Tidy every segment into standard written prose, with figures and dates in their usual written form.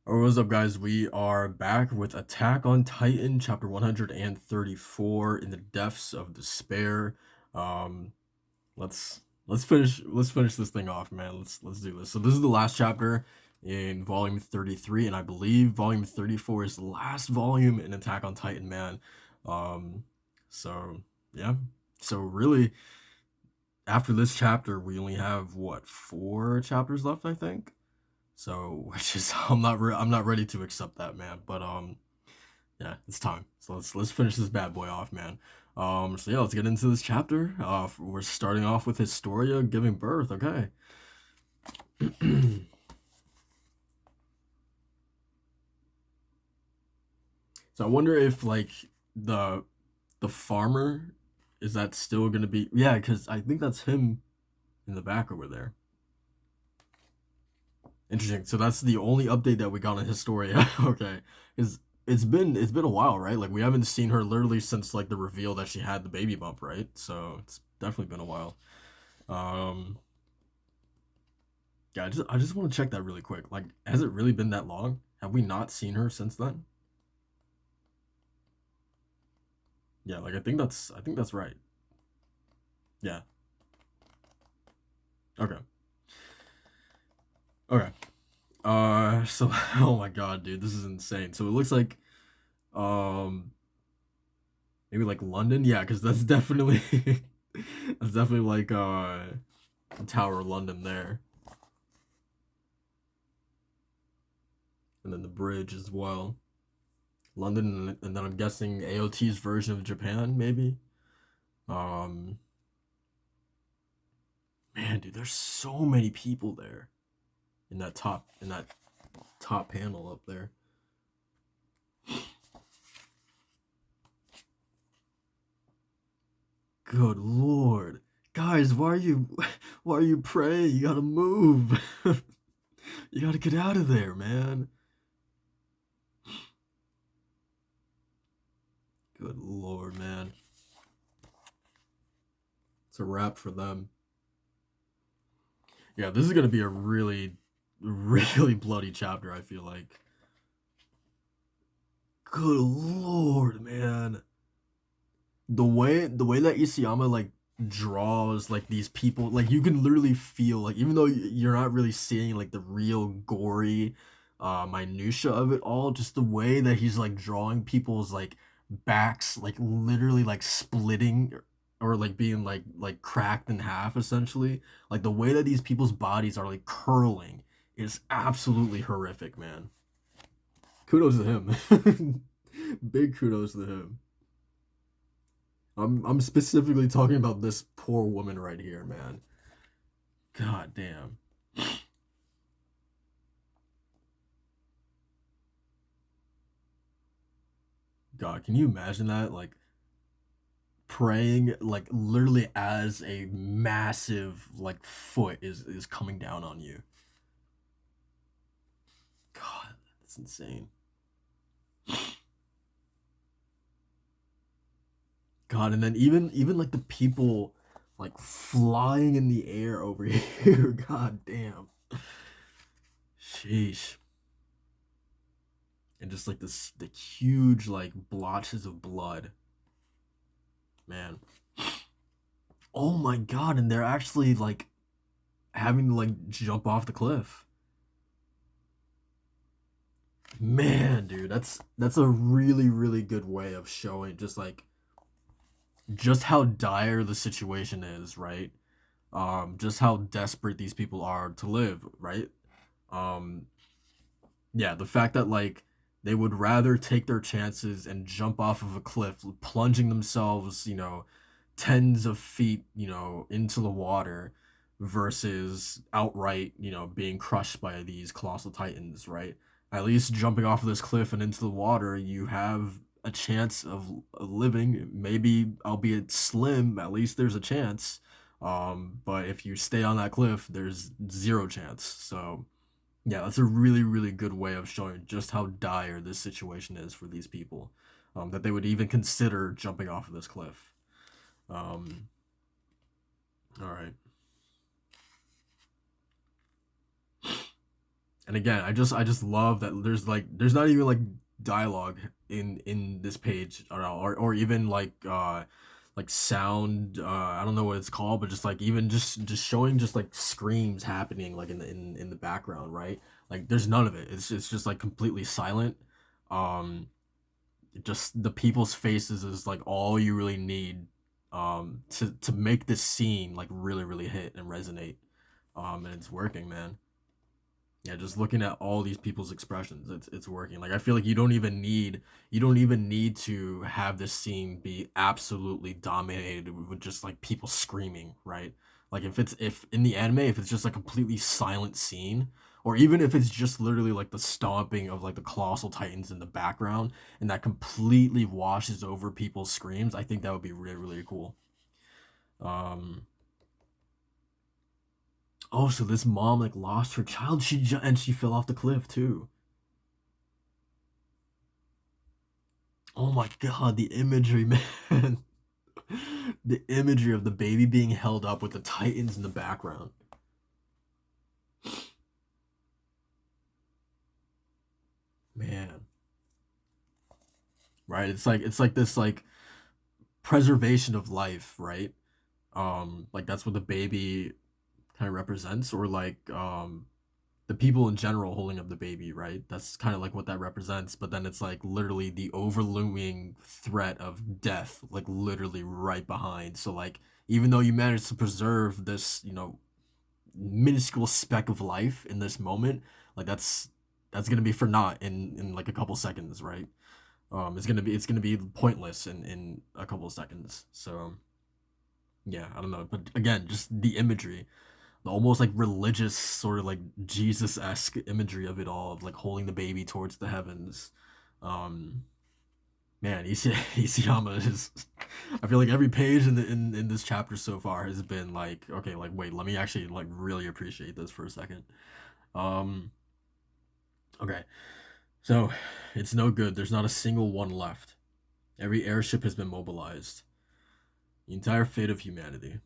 What's up, guys? We are back with Attack on Titan, chapter 134, in the depths of despair. Um, let's finish this thing off, man. Let's do this. So this is the last chapter in volume 33, and I believe volume 34 is the last volume in Attack on Titan, man. Um, so yeah. So really, after this chapter, we only have what, four chapters left, I think. So, which is I'm not ready to accept that, man. But yeah, it's time. So let's finish this bad boy off, man. So yeah, let's get into this chapter. We're starting off with Historia giving birth. Okay. So I wonder if like the the farmer, is that still gonna be? Yeah, because I think that's him in the back over there. Interesting. So that's the only update that we got on Historia. Okay, because it's been a while, right? Like we haven't seen her literally since like the reveal that she had the baby bump, right? So it's definitely been a while. Um, yeah, I just want to check that really quick. Like, has it really been that long? Have we not seen her since then? Yeah, like I think that's right. Yeah. Okay. Okay. So oh my god, dude, this is insane. So it looks like um maybe like London, yeah, because that's definitely that's definitely like Tower of London there, and then the bridge as well. London, and then I'm guessing AOT's version of Japan, maybe. Um, man, dude, there's so many people there in that top panel up there. Good lord, guys, why are you praying? You gotta move. You gotta get out of there, man. Good lord, man. It's a wrap for them. Yeah, this is gonna be a really, really bloody chapter. I feel like. Good lord, man. The way that Isayama like draws like these people, like you can literally feel like even though you're not really seeing like the real gory minutia of it all, just the way that he's like drawing people's like backs like literally like splitting or like being like cracked in half essentially. Like the way that these people's bodies are like curling is absolutely horrific, man. Kudos to him. Big kudos to him. I'm specifically talking about this poor woman right here, man. God damn. God, can you imagine that? Like praying like literally as a massive like foot is coming down on you. God, that's insane. God, and then even like the people like flying in the air over here. God damn. Sheesh. And just like this the huge like blotches of blood. Man. Oh my god, and they're actually like having to like jump off the cliff. Man, dude, that's a really really good way of showing just how dire the situation is, right? Just how desperate these people are to live, right? Um yeah, the fact that like they would rather take their chances and jump off of a cliff, plunging themselves, tens of feet, into the water versus outright, being crushed by these colossal titans, right? At least jumping off of this cliff and into the water, you have a chance of living, maybe albeit slim, at least there's a chance. But if you stay on that cliff, there's zero chance. So, yeah, that's a really, really good way of showing just how dire this situation is for these people. That they would even consider jumping off of this cliff. Um, all right. And again, I just love that there's not even like dialogue in this page at all, or even like sound. I don't know what it's called, but just like even just showing just like screams happening like in the background, right? Like there's none of it. It's just like completely silent. Um, just the people's faces is like all you really need to make this scene like really hit and resonate. And it's working, man. Yeah, just looking at all these people's expressions, it's working. Like I feel like you don't even need to have this scene be absolutely dominated with just like people screaming, right? Like if in the anime, if it's just a completely silent scene, or even if it's just literally like the stomping of like the colossal titans in the background, and that completely washes over people's screams, I think that would be really cool. Um, oh, so this mom like lost her child, and she fell off the cliff too. Oh my god, the imagery, man. The imagery of the baby being held up with the Titans in the background. Man, right? It's like this like preservation of life, right? Like that's what the baby kind of represents, or like the people in general holding up the baby, right? That's kind of like what that represents, but then it's like literally the overlooming threat of death, like literally right behind. So like even though you managed to preserve this, minuscule speck of life in this moment, like that's gonna be for naught in like a couple seconds, right? It's gonna be pointless in a couple seconds. So yeah, I don't know, but again, just the imagery, the almost like religious sort of like Jesus esque imagery of it all, of like holding the baby towards the heavens. Um, Man, Isayama is. I feel like every page in this chapter so far has been like, okay, like wait, let me actually like really appreciate this for a second. Um, okay, so it's no good. There's not a single one left. Every airship has been mobilized. The entire fate of humanity.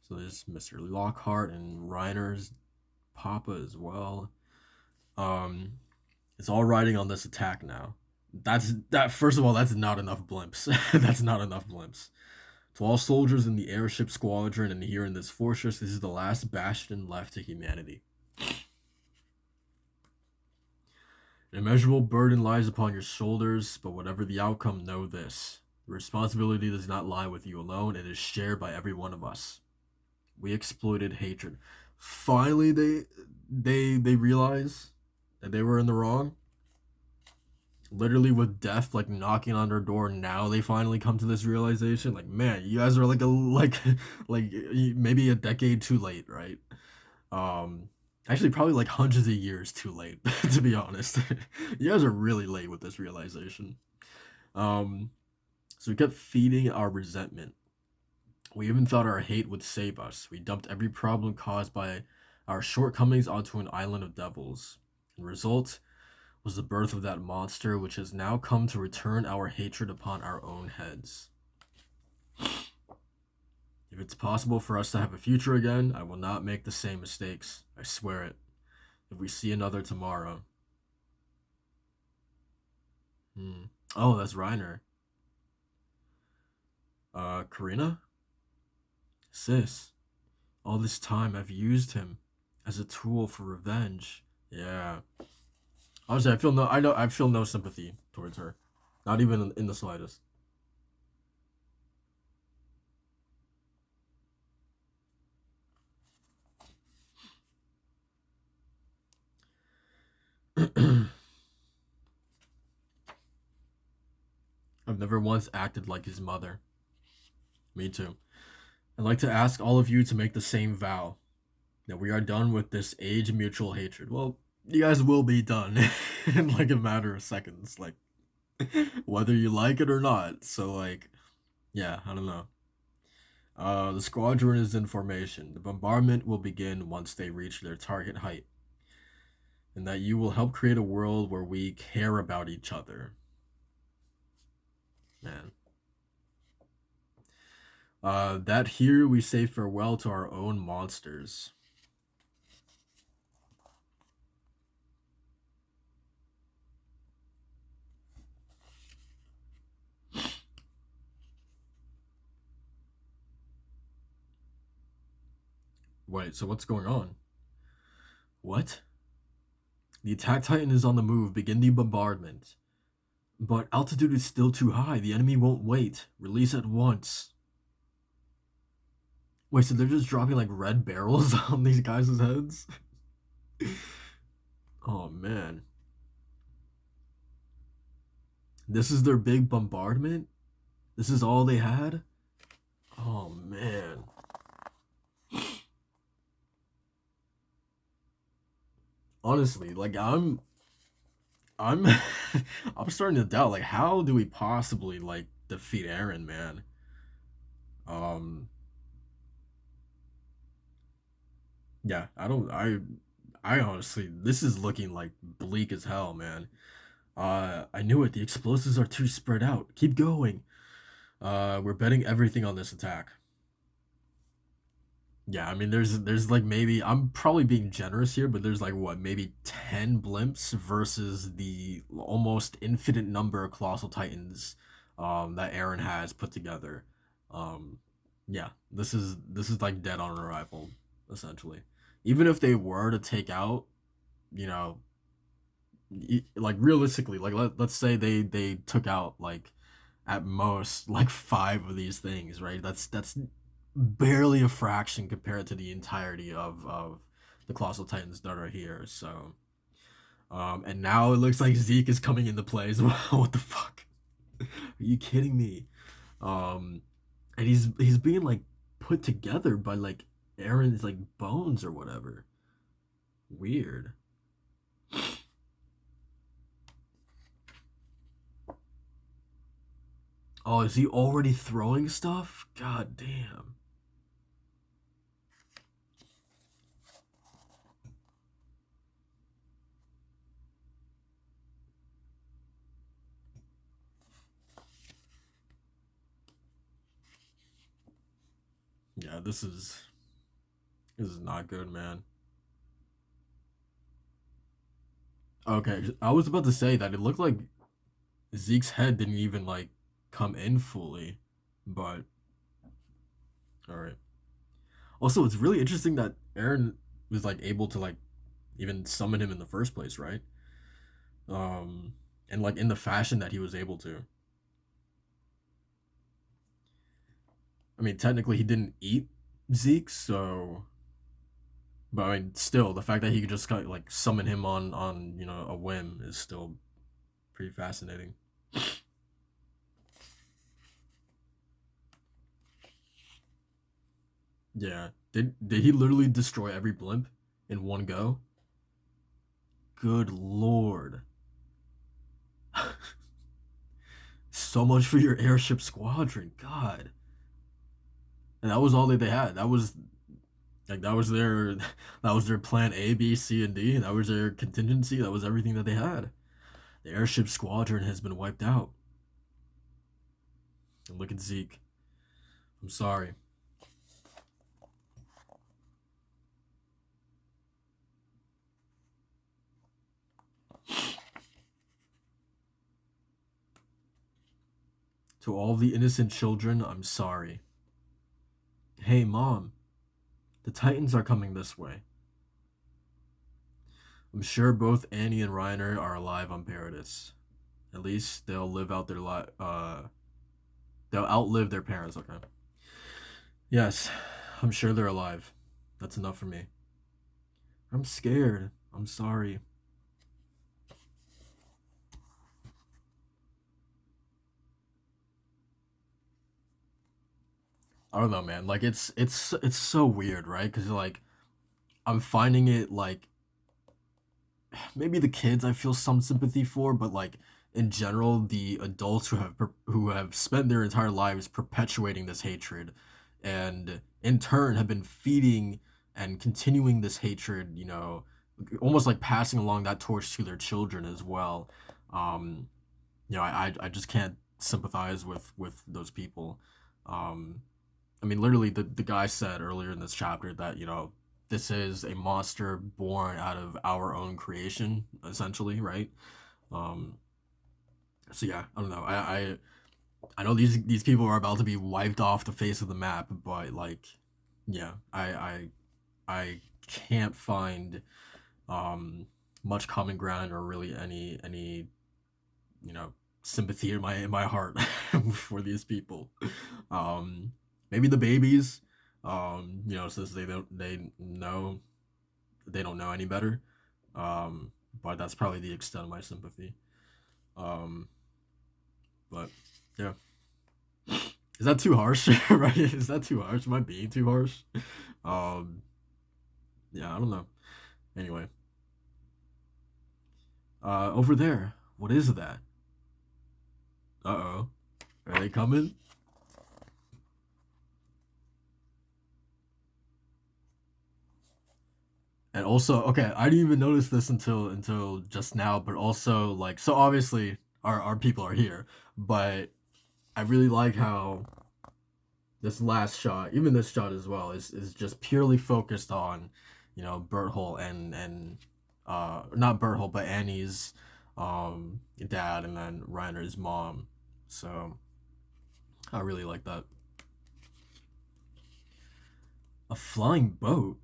So there's Mr. Lockhart and Reiner's Papa as well. Um, it's all riding on this attack now. That. First of all, that's not enough blimps. That's not enough blimps. To all soldiers in the airship squadron and here in this fortress, this is the last bastion left to humanity. An immeasurable burden lies upon your shoulders, but whatever the outcome, know this. The responsibility does not lie with you alone, it is shared by every one of us. We exploited hatred. Finally they realize that they were in the wrong. Literally with death like knocking on their door, now they finally come to this realization. Like, man, you guys are like a like maybe a decade too late, right? Um, Actually, probably like hundreds of years too late, to be honest. You guys are really late with this realization. Um, so we kept feeding our resentment. We even thought our hate would save us. We dumped every problem caused by our shortcomings onto an island of devils. The result was the birth of that monster, which has now come to return our hatred upon our own heads. If it's possible for us to have a future again, I will not make the same mistakes. I swear it. If we see another tomorrow. Hmm. Oh, that's Reiner. Karina? Sis, all this time I've used him as a tool for revenge. Yeah. Honestly, I feel no sympathy towards her. Not even in the slightest. I've never once acted like his mother. Me too. I'd like to ask all of you to make the same vow that we are done with this age mutual hatred. Well, you guys will be done in like a matter of seconds, like whether you like it or not. So like, yeah, I don't know. The squadron is in formation. The bombardment will begin once they reach their target height, and that you will help create a world where we care about each other. Man. That here we say farewell to our own monsters. Wait, so what's going on? What? The attack titan is on the move. Begin the bombardment. But altitude is still too high. The enemy won't wait. Release at once. Wait, so they're just dropping like red barrels on these guys' heads? Oh man. This is their big bombardment? This is all they had? Oh man. Honestly, like I'm I'm starting to doubt like how do we possibly like defeat Aaron, man? Um yeah, I honestly this is looking like bleak as hell, man. I knew it. The explosives are too spread out. Keep going. We're betting everything on this attack. Yeah, I mean, there's like maybe I'm probably being generous here, but there's like what maybe 10 blimps versus the almost infinite number of colossal titans, that Aaron has put together. Um, yeah, this is like dead on arrival, essentially. Even if they were to take out, you know, like realistically, like let's say they took out like at most like five of these things, right? That's barely a fraction compared to the entirety of the colossal titans that are here. So and now it looks like Zeke is coming into play as well. What the fuck? Are you kidding me? Um and he's being like put together by like Aaron's like bones or whatever. Weird. Oh, is he already throwing stuff? God damn. Yeah, this is not good, man. Okay, I was about to say that it looked like Zeke's head didn't even like come in fully, but all right. Also, it's really interesting that Aaron was like able to like even summon him in the first place, right? Um, and like in the fashion that he was able to. I mean, technically he didn't eat Zeke, so but I mean, still the fact that he could just kind of, like summon him on a whim is still pretty fascinating. Yeah. Did he literally destroy every blimp in one go? Good lord. So much for your airship squadron. God. And that was all that they had. That was like that was their plan A, B, C, and D. That was their contingency. That was everything that they had. The airship squadron has been wiped out. And look at Zeke. I'm sorry. To all the innocent children, I'm sorry. Hey, Mom, the Titans are coming this way. I'm sure both Annie and Reiner are alive on Paradis. At least they'll live out their life. They'll outlive their parents. Okay. Yes, I'm sure they're alive. That's enough for me. I'm scared. I'm sorry. I don't know, man. Like it's so weird, right? Because like I'm finding it like maybe the kids I feel some sympathy for, but like in general, the adults who have spent their entire lives perpetuating this hatred, and in turn have been feeding and continuing this hatred. Almost like passing along that torch to their children as well. Um, I just can't sympathize with those people. Um, I mean, literally, the guy said earlier in this chapter that this is a monster born out of our own creation, essentially, right? Um, so yeah, I don't know. I know these people are about to be wiped off the face of the map, but like, yeah, I I can't find um much common ground or really any you know sympathy in my heart for these people. Um, Maybe the babies, since they don't know any better. Um, but that's probably the extent of my sympathy. Um, but yeah, is that too harsh? Right? Is that too harsh? Am I being too harsh? Um, yeah, I don't know. Anyway, over there, what is that? Uh oh, are they coming? And also, okay, I didn't even notice this until just now, but also like so obviously our people are here, but I really like how this last shot, even this shot as well, is just purely focused on, Berthol and not Berthol, but Annie's dad and then Reiner's mom. So I really like that. A flying boat.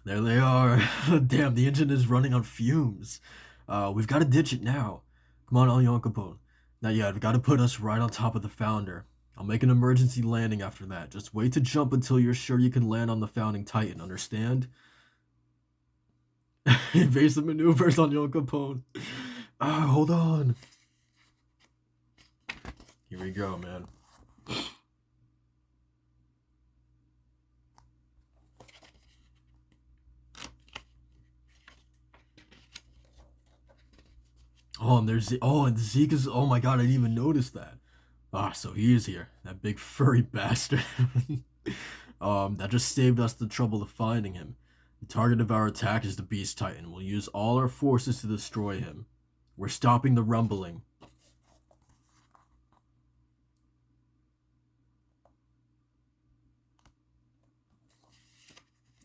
There they are. Damn, the engine is running on fumes. We've got to ditch it now. Come on, Al Capone. Not yet. We've got to put us right on top of the founder. I'll make an emergency landing after that. Just wait to jump until you're sure you can land on the founding Titan. Understand? Evasive maneuvers on Al Capone. Ah, hold on. Here we go, man. and Zeke is. Oh my god, I didn't even notice that. Ah, so he is here. That big furry bastard. That just saved us the trouble of finding him. The target of our attack is the Beast Titan. We'll use all our forces to destroy him. We're stopping the rumbling.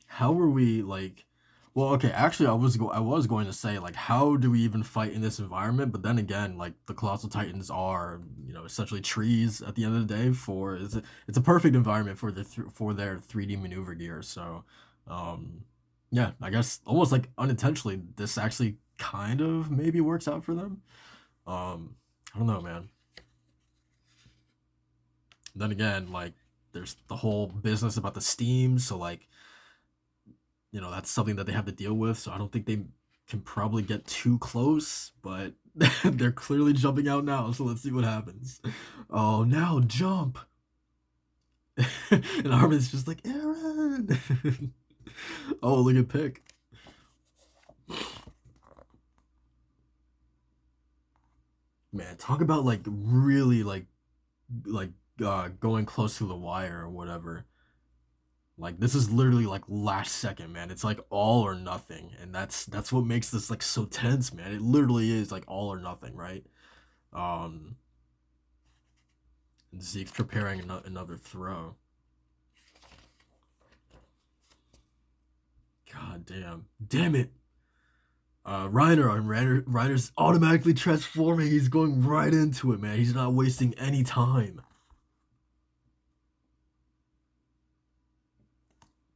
How are we like? Well, okay. Actually, I was going to say like, how do we even fight in this environment? But then again, like the colossal titans are essentially trees at the end of the day. It's a perfect environment for for their 3D maneuver gear. So, um, yeah, I guess almost like unintentionally, this actually kind of maybe works out for them. I don't know, man. Then again, like there's the whole business about the steam. So like that's something that they have to deal with. So I don't think they can probably get too close, but they're clearly jumping out now. So let's see what happens. Oh, now jump! And Armin's just like Aaron. Oh, look at Pick. Man, talk about like really like going close to the wire or whatever. Like this is literally like last second, man. It's like all or nothing, and that's what makes this like so tense, man. It literally is like all or nothing, right? Um, and Zeke's preparing another throw. God damn, damn it! Reiner's automatically transforming. He's going right into it, man. He's not wasting any time,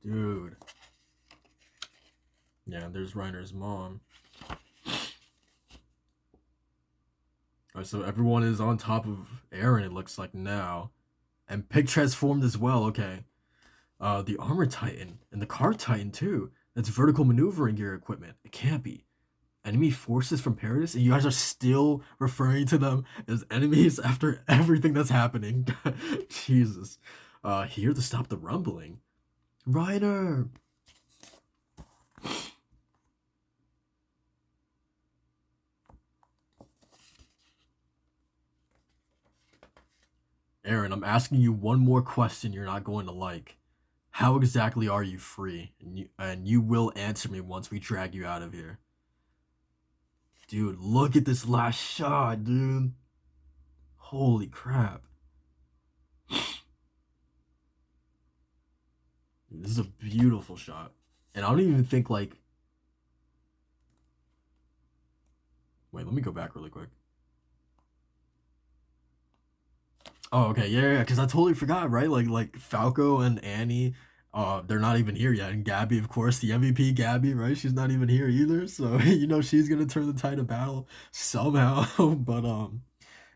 dude. Yeah, there's Reiner's mom. Alright, so everyone is on top of Aaron, it looks like now. And Pig transformed as well, okay. The Armor Titan and the Car Titan too. That's vertical maneuvering gear equipment. It can't be. Enemy forces from Paradise? And you guys are still referring to them as enemies after everything that's happening. Jesus. Here to stop the rumbling. Ryder! Aaron, I'm asking you one more question you're not going to like. How exactly are you free? And you will answer me once we drag you out of here. Dude, look at this last shot, dude. Holy crap. This is a beautiful shot. And I don't even think like wait, let me go back really quick. Oh, okay, yeah, yeah, because I totally forgot, right? Like Falco and Annie, They're not even here yet. And Gabby, of course, the MVP Gabby, right? She's not even here either. So she's gonna turn the tide of battle somehow. But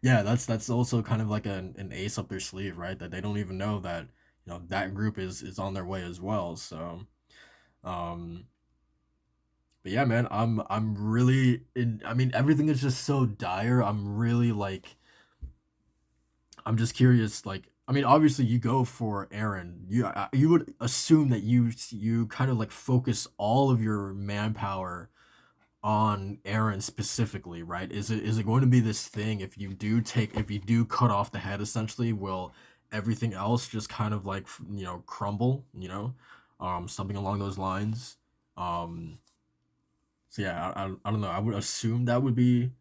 yeah, that's also kind of like an ace up their sleeve, right? That they don't even know that that group is on their way as well. So um, but yeah, man, I'm really in. I mean, everything is just so dire. I'm really like I'm just curious. Like, I mean, obviously, you go for Aaron. You would assume that you kind of like focus all of your manpower on Aaron specifically, right? Is it going to be this thing if you do cut off the head essentially, will everything else just kind of like crumble, something along those lines. Um, so yeah, I don't know. I would assume that would be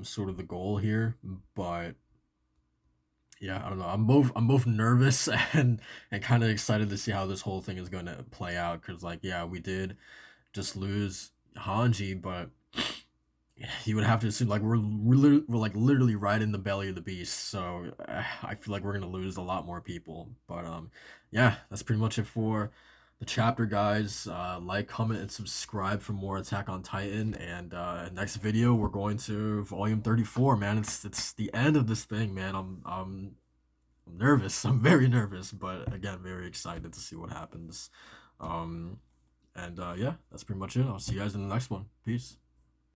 sort of the goal here, but yeah, I don't know. I'm both nervous and kind of excited to see how this whole thing is going to play out because like yeah, we did just lose Hanji, but you would have to assume like we're like literally right in the belly of the beast. So I feel like we're gonna lose a lot more people. But yeah, that's pretty much it for the chapter, guys. Like, comment, and subscribe for more Attack on Titan. And next video, we're going to volume 34. Man, it's the end of this thing, man. I'm nervous. I'm very nervous, but again, very excited to see what happens. Um, and yeah, that's pretty much it. I'll see you guys in the next one. Peace.